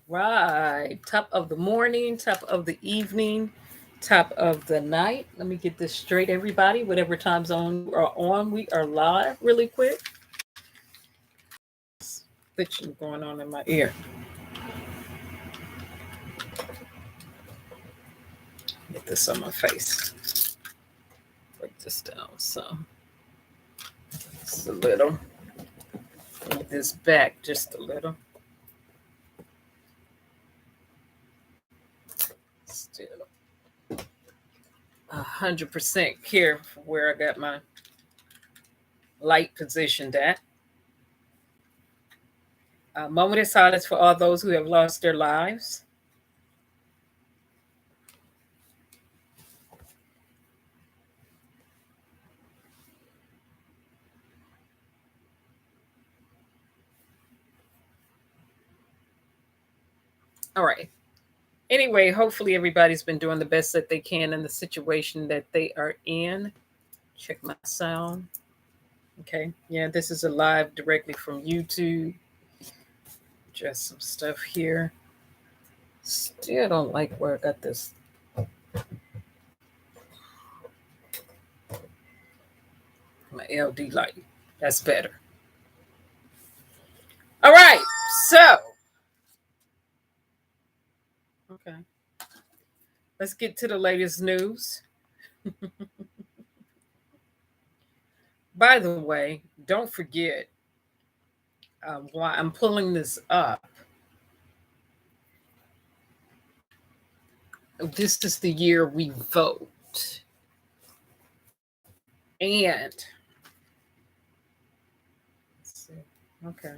Right. Top of the morning, top of the evening, top of the night. Let me get this straight, everybody. Whatever time zone you are on, we are live really quick. Fiction going on in my ear. Get this on my face. Break this down some. Just a little. Move this back just a little. Still 100% care for where I got my light positioned at. A moment of silence for all those who have lost their lives. All right. Anyway, hopefully everybody's been doing the best that they can in the situation that they are in. Check my sound. Okay. Yeah, this is a live directly from YouTube. Just some stuff here. Still don't like where I got this. My LD light. That's better. All right. So, okay. Let's get to the latest news. By the way, don't forget why I'm pulling this up. This is the year we vote. And, let's see. Okay.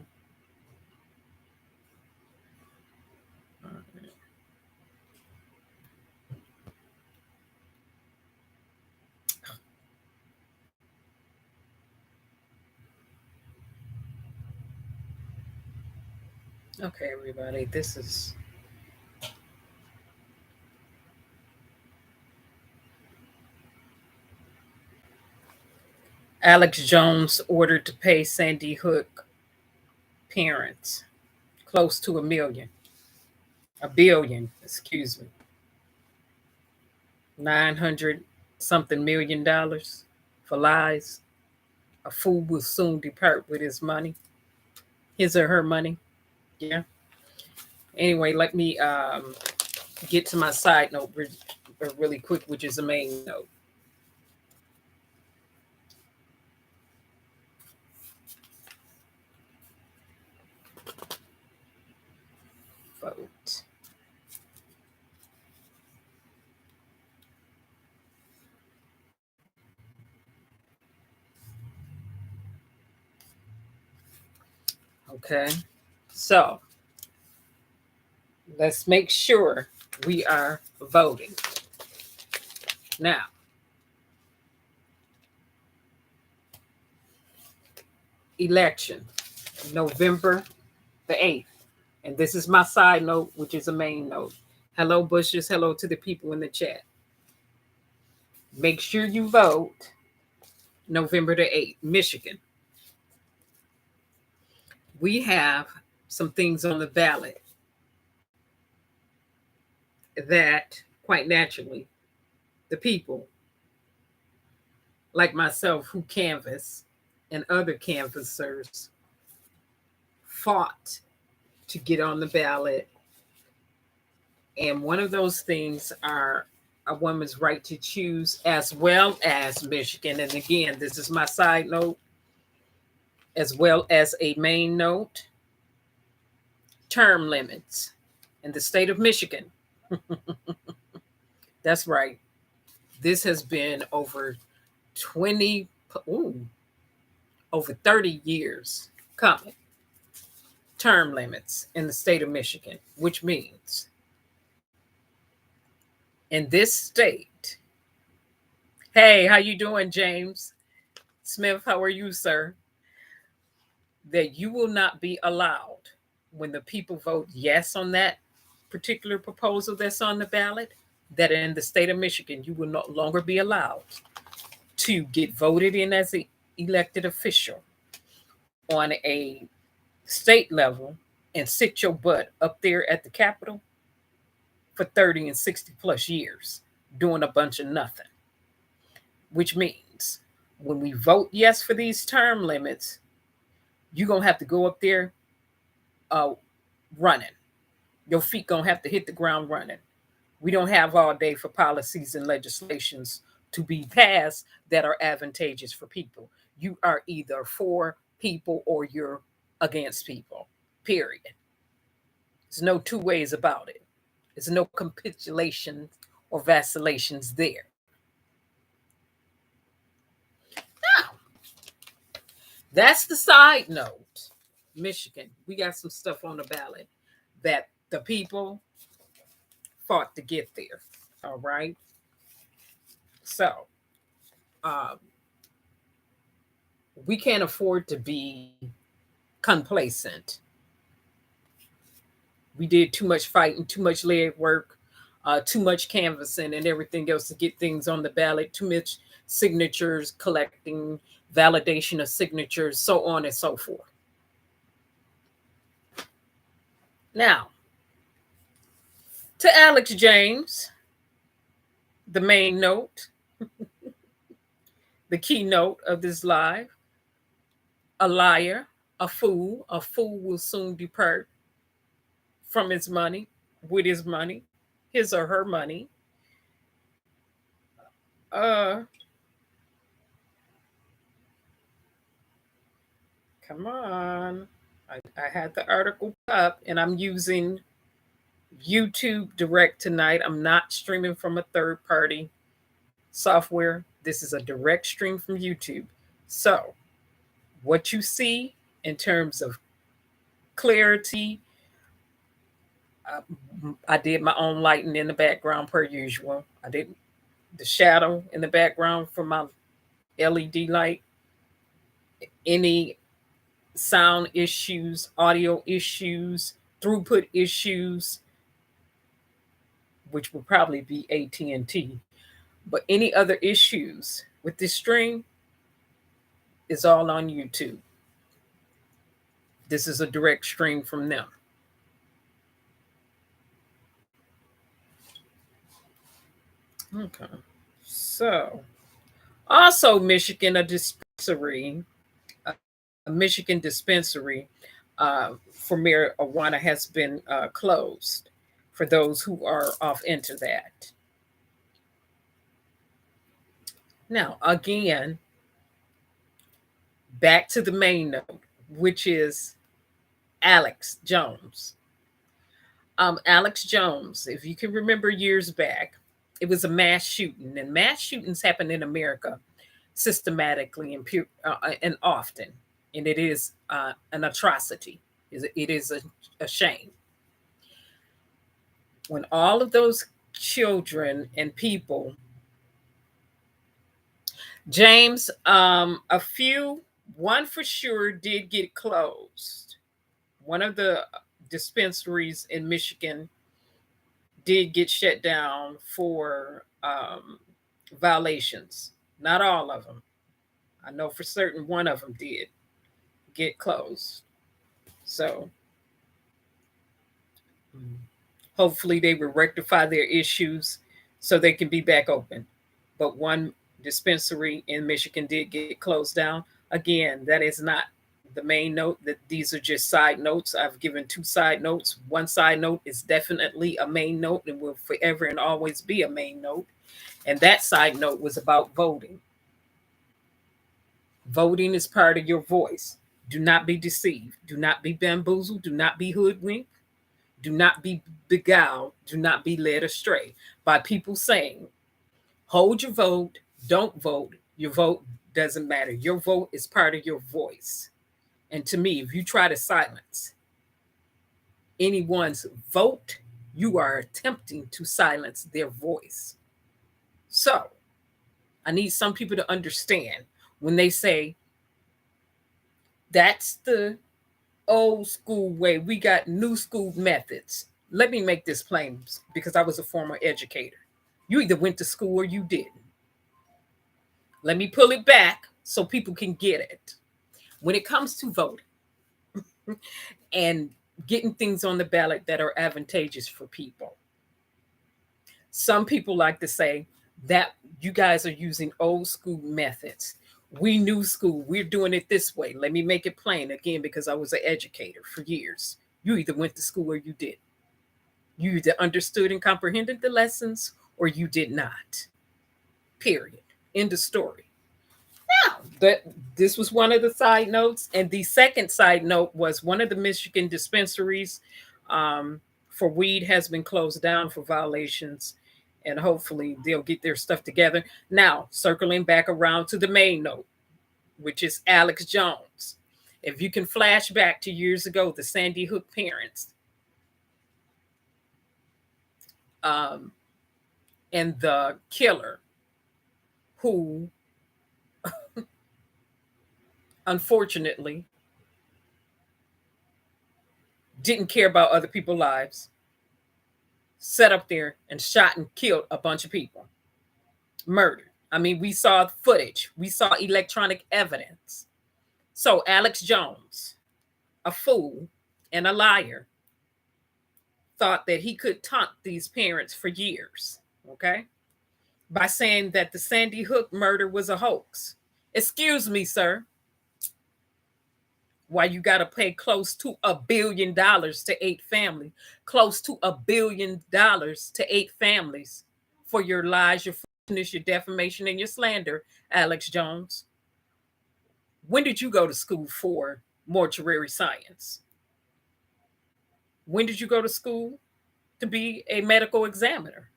Okay, everybody, this is Alex Jones ordered to pay Sandy Hook parents close to a billion, excuse me, 900 something $1 million for lies. A fool will soon depart with his money, his or her money. Yeah. Anyway, let me get to my side note really quick, which is the main note. Vote. Okay. So let's make sure we are voting. Now, election, November the 8th. And this is my side note, which is a main note. Hello, Bushes. Hello to the people in the chat. Make sure you vote November the 8th, Michigan. We have some things on the ballot that, quite naturally, the people like myself who canvass and other canvassers fought to get on the ballot. And one of those things are a woman's right to choose, as well as Michigan. And again, this is my side note, as well as a main note, term limits in the state of Michigan. That's right. This has been over 20, over 30 years coming. Term limits in the state of Michigan, which means in this state, hey, how you doing, James Smith? How are you, sir? That you will not be allowed when the people vote yes on that particular proposal that's on the ballot, that in the state of Michigan, you will no longer be allowed to get voted in as an elected official on a state level and sit your butt up there at the Capitol for 30 and 60 plus years doing a bunch of nothing, which means when we vote yes for these term limits, you're going to have to go up there uh, running. Your feet going to have to hit the ground running. We don't have all day for policies and legislations to be passed that are advantageous for people. You are either for people or you're against people, period. There's no two ways about it. There's no capitulation or vacillations there. Now, that's the side note. Michigan, we got some stuff on the ballot that the people fought to get there. All right. So, um, we can't afford to be complacent. We did too much fighting, too much leg work, too much canvassing, and everything else to get things on the ballot, too much signatures, collecting, validation of signatures, so on and so forth. Now, to Alex James, the main note, the keynote of this live: a liar, a fool will soon depart from his money, with his money, his or her money. Uh, Come on. I had the article up and I'm using YouTube Direct tonight. I'm not streaming from a third party software. This is a direct stream from YouTube. So, what you see in terms of clarity, I did my own lighting in the background per usual. I did the shadow in the background for my LED light. Any sound issues, audio issues, throughput issues, which would probably be AT&T, but any other issues with this stream is all on YouTube. This is a direct stream from them. Okay. So, also Michigan, a Michigan dispensary for marijuana has been closed for those who are off into that. Now, again, back to the main note, which is Alex Jones. Alex Jones, if you can remember years back, it was a mass shooting, and mass shootings happen in America systematically and often, and it is an atrocity. It is a shame. When all of those children and people, James, one for sure did get closed. One of the dispensaries in Michigan did get shut down for violations. Not all of them. I know for certain one of them did get closed. So hopefully they will rectify their issues so they can be back open. But one dispensary in Michigan did get closed down. Again, that is not the main note. That these are just side notes. I've given two side notes. One side note is definitely a main note and will forever and always be a main note. And that side note was about voting. Voting is part of your voice. Do not be deceived. Do not be bamboozled. Do not be hoodwinked. Do not be beguiled. Do not be led astray by people saying, hold your vote, don't vote. Your vote doesn't matter. Your vote is part of your voice. And to me, if you try to silence anyone's vote, you are attempting to silence their voice. So I need some people to understand when they say, that's the old school way, we got new school methods. Let me make this plain because I was a former educator. You either went to school or you didn't. Let me pull it back so people can get it. When it comes to voting and getting things on the ballot that are advantageous for people. Some people like to say that you guys are using old school methods. We new school, we're doing it this way. Let me make it plain again, because I was an educator for years. You either went to school or you didn't. You either understood and comprehended the lessons or you did not. Period. End of story. Now, this was one of the side notes. And the second side note was one of the Michigan dispensaries for weed has been closed down for violations. And hopefully they'll get their stuff together. Now, circling back around to the main note, which is Alex Jones. If you can flash back to years ago, the Sandy Hook parents and the killer who unfortunately didn't care about other people's lives, set up there and shot and killed a bunch of people, murdered. I mean, we saw footage, we saw electronic evidence. So Alex Jones, a fool and a liar, thought that he could taunt these parents for years, okay, by saying that the Sandy Hook murder was a hoax. Excuse me, sir. Why you got to pay close to $1 billion to 8 families, close to $1 billion to 8 families for your lies, your foolishness, your defamation, and your slander, Alex Jones? When did you go to school for mortuary science? When did you go to school to be a medical examiner?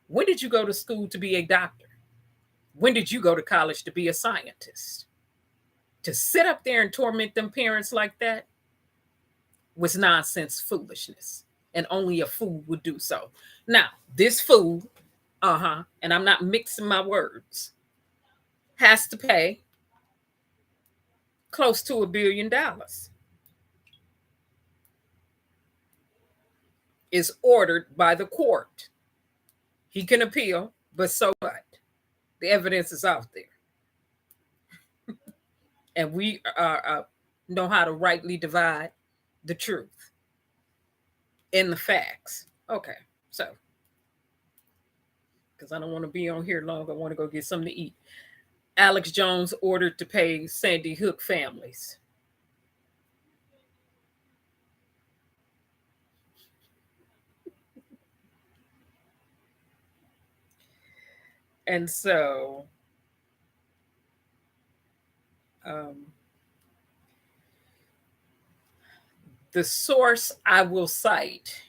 When did you go to school to be a doctor? When did you go to college to be a scientist? To sit up there and torment them parents like that was nonsense foolishness. And only a fool would do so. Now, this fool, and I'm not mixing my words, has to pay close to $1 billion. Is ordered by the court. He can appeal, but so what? The evidence is out there. And we know how to rightly divide the truth and the facts. Okay, so, because I don't want to be on here long, I want to go get something to eat. Alex Jones ordered to pay Sandy Hook families. And so, the source I will cite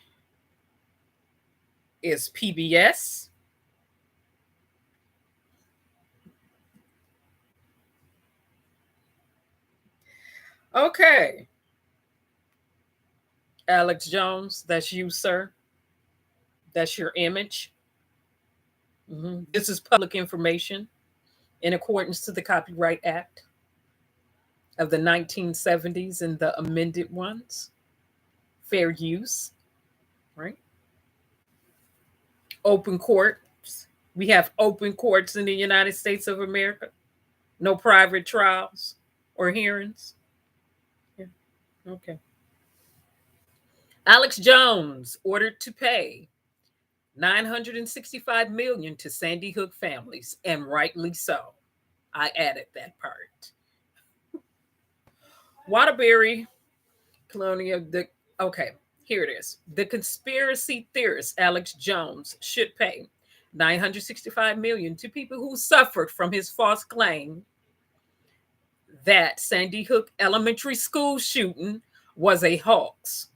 is PBS. Okay. Alex Jones, that's you, sir. That's your image. This is public information in accordance to the Copyright Act of the 1970s and the amended ones. Fair use, right? Open courts. We have open courts in the United States of America. No private trials or hearings. Yeah. Okay. Alex Jones ordered to pay $965 million to Sandy Hook families, and rightly so. I added that part. Waterbury Colonial. Okay, here it is. The conspiracy theorist Alex Jones should pay $965 million to people who suffered from his false claim that Sandy Hook Elementary School shooting was a hoax.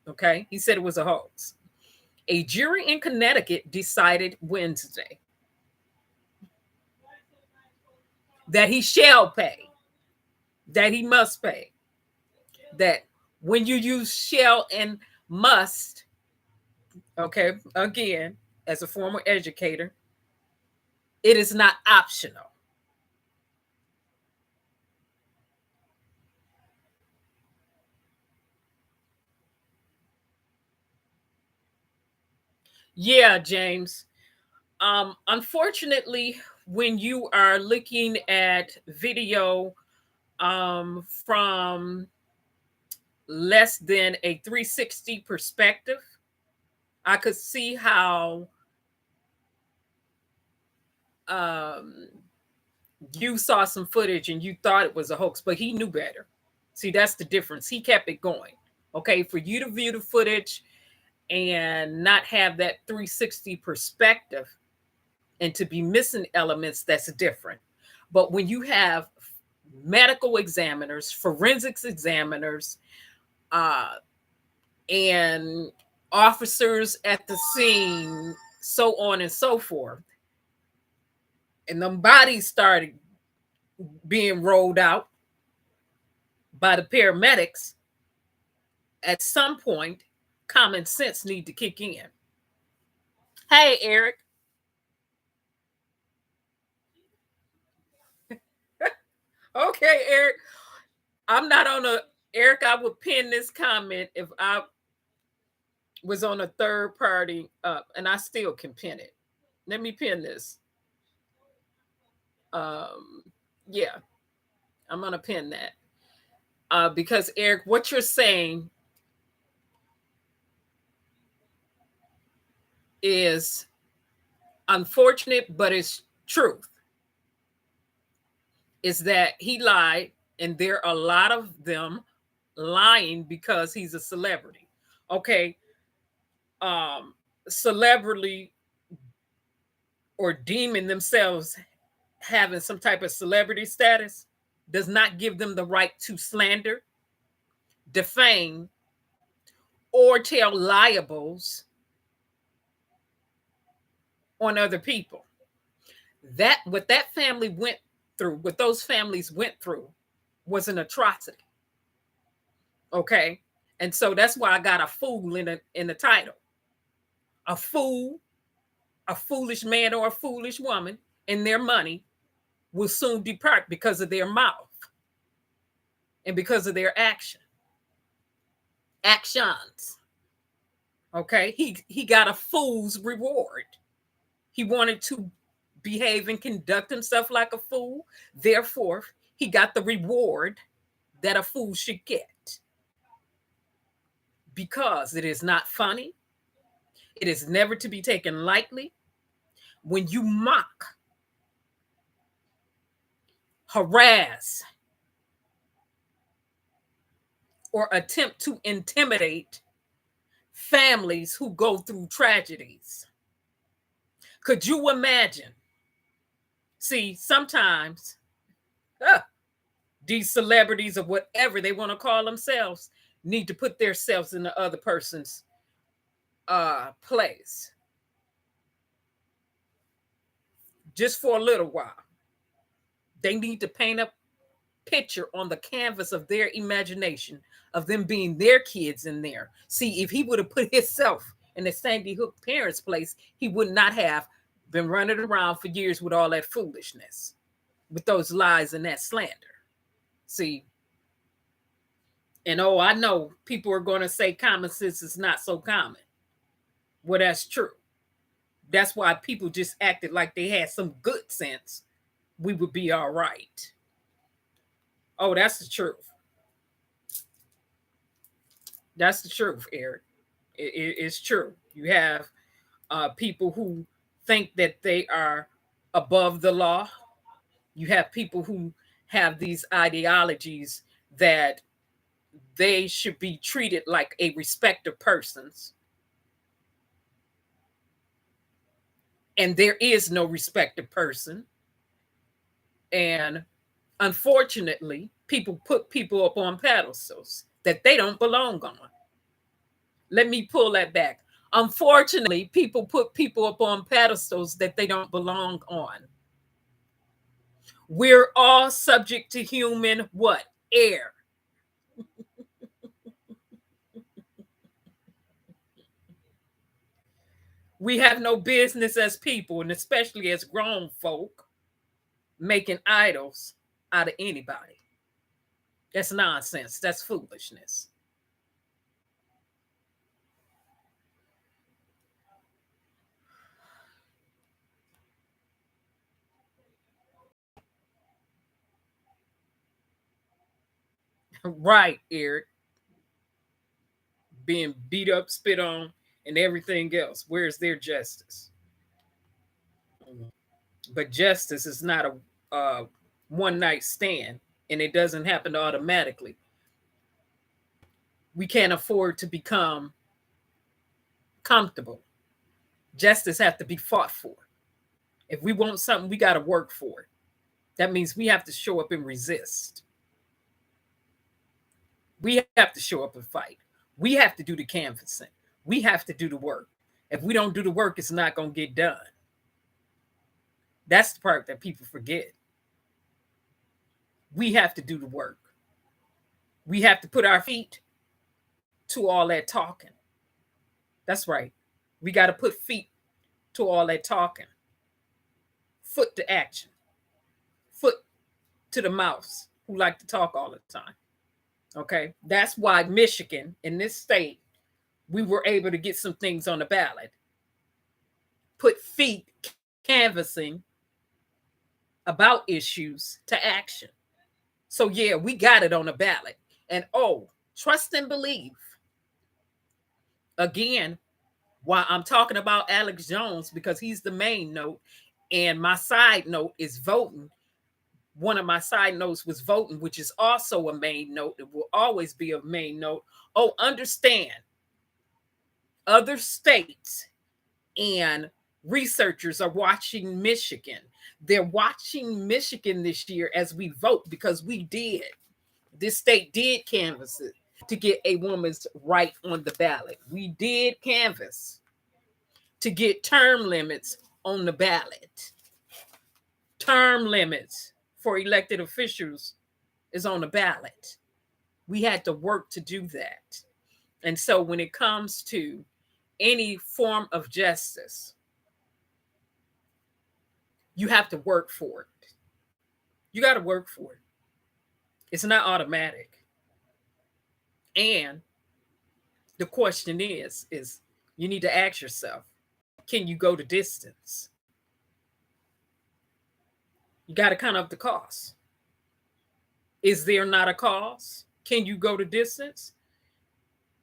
Okay, he said it was a hoax. A jury in Connecticut decided Wednesday that he shall pay, that he must pay. That when you use shall and must, okay, again, as a former educator, it is not optional. Yeah, James. Unfortunately, when you are looking at video from less than a 360 perspective, I could see how um, you saw some footage and you thought it was a hoax, but he knew better. See, that's the difference. He kept it going. Okay, for you to view the footage and not have that 360 perspective and to be missing elements, that's different. But when you have medical examiners, forensics examiners, uh, and officers at the scene, so on and so forth, and the bodies started being rolled out by the paramedics, at some point, common sense need to kick in. Hey, Eric. Okay, Eric. I'm not on a Eric. I would pin this comment if I was on a third party, and I still can pin it. Let me pin this. Um, yeah, I'm gonna pin that because Eric, what you're saying is unfortunate, but it's truth. Is that he lied, and there are a lot of them lying because he's a celebrity. Okay, celebrity or deeming themselves having some type of celebrity status does not give them the right to slander, defame, or tell liables on other people. That what that family went through, what those families went through, was an atrocity. Okay, and so that's why I got a fool in the title. A fool, a foolish man or a foolish woman, and their money will soon depart because of their mouth and because of their actions. Okay, he got a fool's reward. He wanted to behave and conduct himself like a fool. Therefore, he got the reward that a fool should get. Because it is not funny, it is never to be taken lightly. When you mock, harass, or attempt to intimidate families who go through tragedies, could you imagine? See, sometimes these celebrities or whatever they want to call themselves need to put themselves in the other person's place just for a little while. They need to paint a picture on the canvas of their imagination of them being their kids in there. See, if he would have put himself in the Sandy Hook parents' place, he would not have been running around for years with all that foolishness, with those lies and that slander. See, and oh, I know people are going to say common sense is not so common. Well, that's true. That's why people just acted like they had some good sense. We would be all right. Oh, that's the truth. That's the truth, Eric. It's true. You have people who think that they are above the law. You have people who have these ideologies that they should be treated like a respected persons. And there is no respected person. And unfortunately, people put people up on pedestals that they don't belong on. Let me pull that back. Unfortunately, people put people up on pedestals that they don't belong on. We're all subject to human what? Air. We have no business as people, and especially as grown folk, making idols out of anybody. That's nonsense. That's foolishness. Right, Eric. being beat up, spit on, and everything else. Where's their justice? But justice is not a one night stand, and it doesn't happen automatically. We can't afford to become comfortable. Justice has to be fought for. If we want something, we got to work for it. That means we have to show up and resist. We have to show up and fight. We have to do the canvassing. We have to do the work. If we don't do the work, it's not going to get done. That's the part that people forget. We have to do the work. We have to put our feet to all that talking. That's right. We got to put feet to all that talking. Foot to action. Foot to the mouse who like to talk all the time. Okay. That's why Michigan, in this state, we were able to get some things on the ballot. Put feet canvassing about issues to action. So yeah, we got it on the ballot. And trust and believe. Again, why I'm talking about Alex Jones, because he's the main note. And my side note is voting. One of my side notes was voting, which is also a main note. It will always be a main note. Understand, other states and researchers are watching Michigan. They're watching Michigan this year as we vote, because we did. This state did canvass it to get a woman's right on the ballot. We did canvass to get term limits on the ballot. Term limits for elected officials is on the ballot. We had to work to do that. And so when it comes to any form of justice, you have to work for it. You got to work for it. It's not automatic. And the question is you need to ask yourself, can you go the distance? You got to count up the cost. Is there not a cost? Can you go the distance?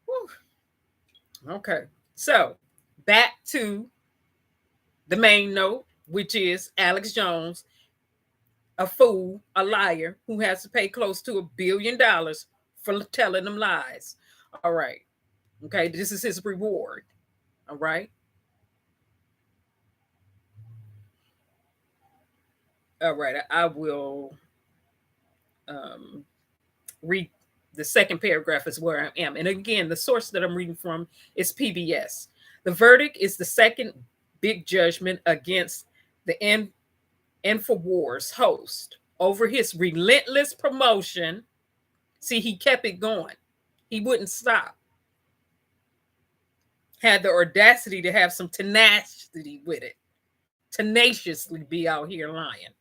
Whew. Okay. So back to the main note, which is Alex Jones, a fool, a liar, who has to pay close to $1 billion for telling them lies. All right. Okay. This is his reward. All right. All right. I will read the second paragraph is where I am. And again, the source that I'm reading from is PBS. The verdict is the second big judgment against the InfoWars host over his relentless promotion. See, he kept it going. He wouldn't stop. Had the audacity to have some tenacity with it. Tenaciously be out here lying.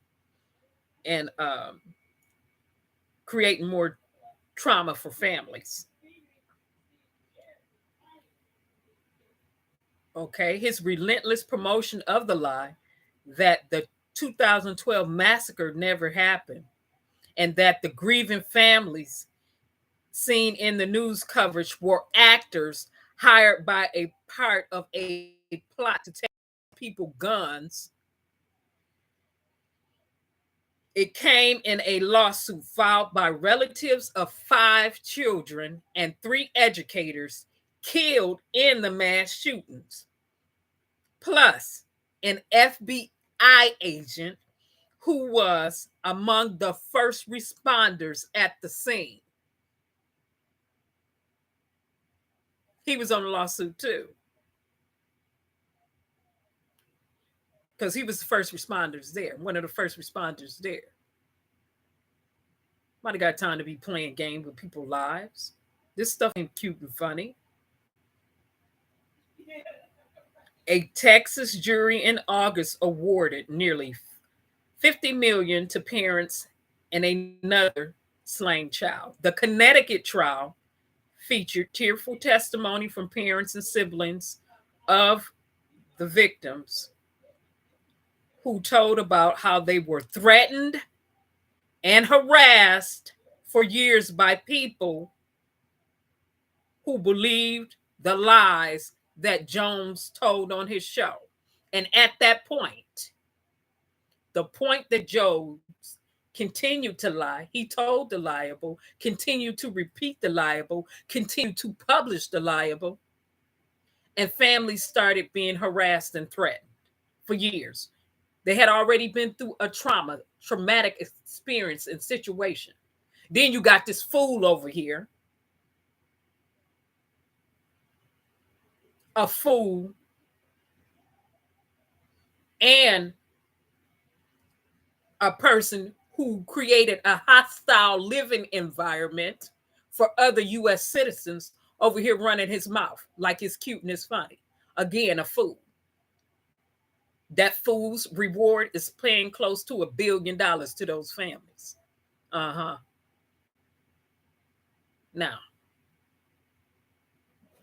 And creating more trauma for families. Okay, his relentless promotion of the lie that the 2012 massacre never happened, and that the grieving families seen in the news coverage were actors hired by a part of a plot to take people guns. It came in a lawsuit filed by relatives of 5 children and 3 educators killed in the mass shootings, plus an FBI agent who was among the first responders at the scene. He was on the lawsuit too, because he was the first responders there, one of the first responders there. Might have got time to be playing games with people's lives. This stuff ain't cute and funny. A Texas jury in August awarded nearly $50 million to parents and another slain child. The Connecticut trial featured tearful testimony from parents and siblings of the victims, who told about how they were threatened and harassed for years by people who believed the lies that Jones told on his show. And at that point, the point that Jones continued to lie, he told the liable, continued to repeat the liable, continued to publish the liable, and families started being harassed and threatened for years. They had already been through a traumatic experience and situation. Then you got this fool over here, a fool, and a person who created a hostile living environment for other U.S. citizens over here running his mouth like it's cute and it's funny. Again, a fool. That fool's reward is paying close to $1 billion to those families.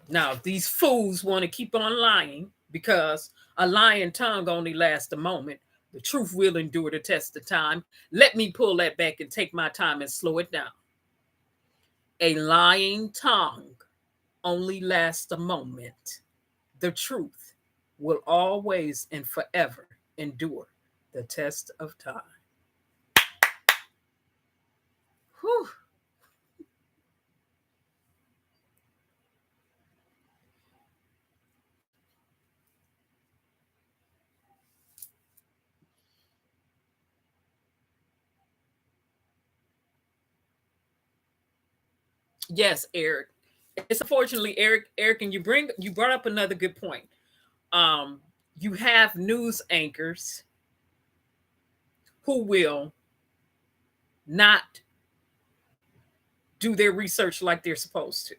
Now, if these fools want to keep on lying, because a lying tongue only lasts a moment, the truth will endure the test of time. Let me pull that back and take my time and slow it down. A lying tongue only lasts a moment. The truth will always and forever endure the test of time. Whew. Yes, Eric. It's unfortunately, Eric, and you brought up another good point. You have news anchors who will not do their research like they're supposed to.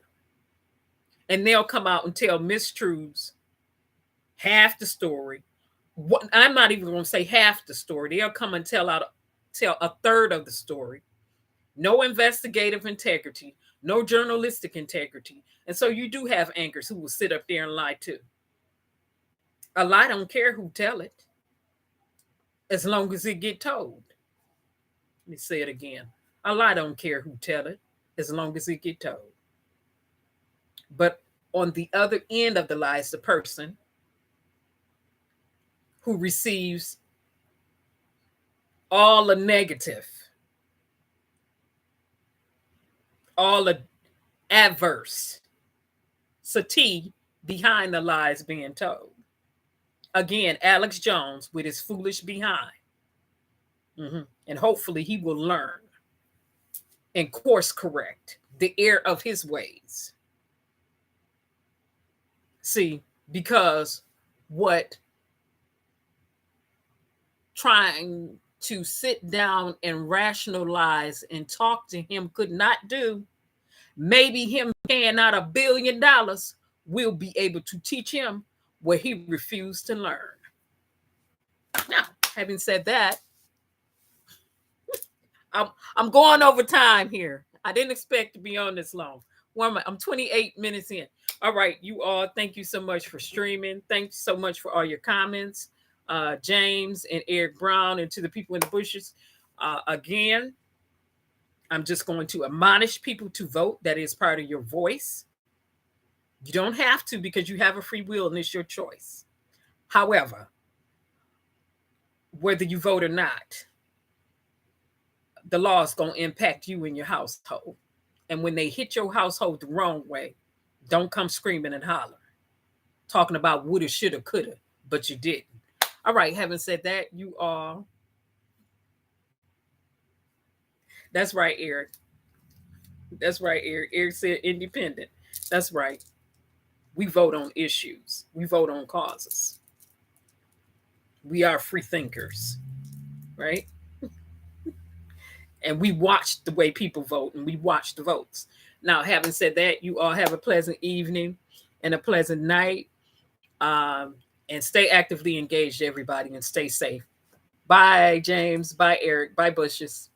And they'll come out and tell mistruths, half the story. I'm not even going to say half the story. They'll come and tell a third of the story. No investigative integrity, no journalistic integrity. And so you do have anchors who will sit up there and lie too. A lie don't care who tell it, as long as it get told. Let me say it again. A lie don't care who tell it, as long as it get told. But on the other end of the lie is the person who receives all the negative, all the adverse sati behind the lies being told. Again, Alex Jones with his foolish behind. And hopefully he will learn and course correct the error of his ways. See, because what trying to sit down and rationalize and talk to him could not do, maybe him paying out $1 billion will be able to teach him where he refused to learn. Now, having said that, I'm going over time here. I didn't expect to be on this long. I'm 28 minutes in. All right, you all, thank you so much for streaming. Thanks so much for all your comments. James and Eric Brown, and to the people in the bushes. Again, I'm just going to admonish people to vote. That is part of your voice. You don't have to, because you have a free will and it's your choice. However, whether you vote or not, the law is going to impact you and your household. And when they hit your household the wrong way, don't come screaming and hollering, talking about woulda, shoulda, coulda, but you didn't. All right, having said that, you all. That's right, Eric. That's right, Eric. Eric said independent. That's right. We vote on issues. We vote on causes. We are free thinkers, right? And we watch the way people vote, and we watch the votes. Now, having said that, you all have a pleasant evening and a pleasant night. And stay actively engaged, everybody, and stay safe. Bye, James. Bye, Eric. Bye, Bushes.